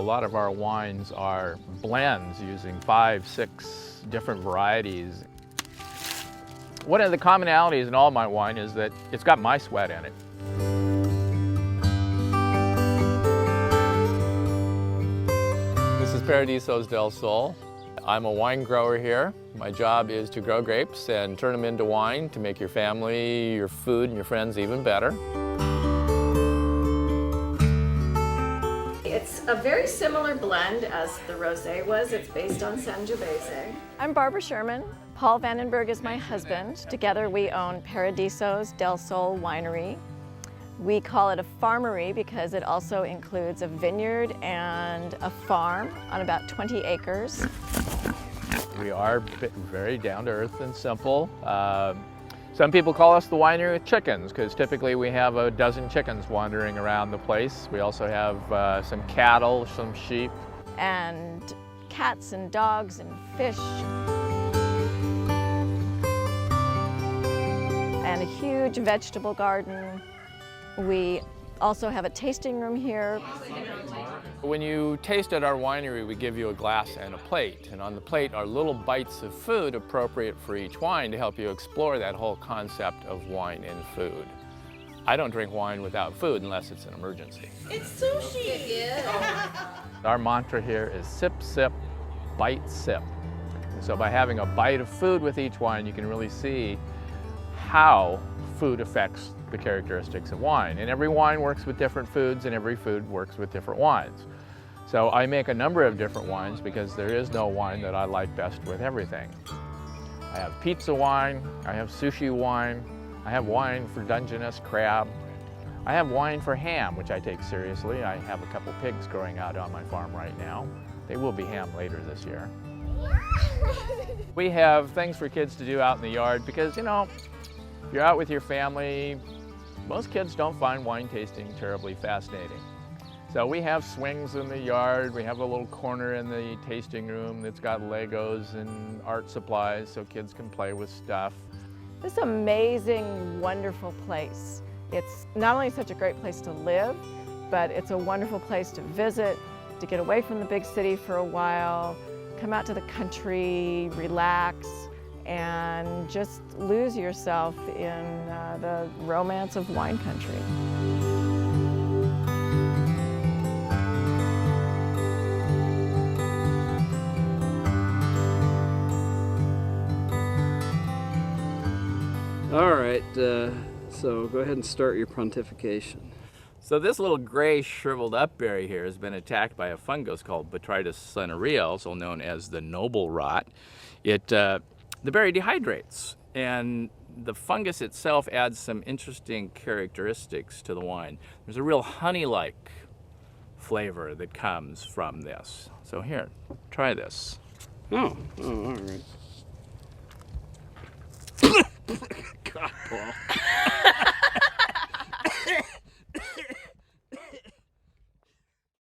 lot of our wines are blends using 5, 6 different varieties. One of the commonalities in all my wine is that it's got my sweat in it. This is Paradisos del Sol. I'm a wine grower here. My job is to grow grapes and turn them into wine to make your family, your food, and your friends even better. It's a very similar blend as the rosé was. It's based on Sangiovese. I'm Barbara Sherman. Paul Vandenberg is my husband. Together we own Paradisos del Sol Winery. We call it a farmery because it also includes a vineyard and a farm on about 20 acres. We are very down to earth and simple. Some people call us the winery with chickens because typically we have a dozen chickens wandering around the place. We also have some cattle, some sheep. And cats and dogs and fish. And a huge vegetable garden. We also have a tasting room here. When you taste at our winery, we give you a glass and a plate. And on the plate are little bites of food appropriate for each wine to help you explore that whole concept of wine and food. I don't drink wine without food unless it's an emergency. It's sushi! Our mantra here is sip, sip, bite, sip. And so by having a bite of food with each wine, you can really see how food affects the characteristics of wine. And every wine works with different foods and every food works with different wines. So I make a number of different wines because there is no wine that I like best with everything. I have pizza wine, I have sushi wine, I have wine for Dungeness crab, I have wine for ham, which I take seriously. I have a couple pigs growing out on my farm right now. They will be ham later this year. We have things for kids to do out in the yard because, you know, if you're out with your family, most kids don't find wine tasting terribly fascinating. So we have swings in the yard, we have a little corner in the tasting room that's got Legos and art supplies so kids can play with stuff. This is an amazing, wonderful place. It's not only such a great place to live, but it's a wonderful place to visit, to get away from the big city for a while, come out to the country, relax, and just lose yourself in the romance of wine country. All right, so go ahead and start your pontification. So this little gray shriveled up berry here has been attacked by a fungus called Paradisos cinerea, also known as the noble rot. The berry dehydrates, and the fungus itself adds some interesting characteristics to the wine. There's a real honey-like flavor that comes from this. So here, try this. Oh, all right. God, Paul.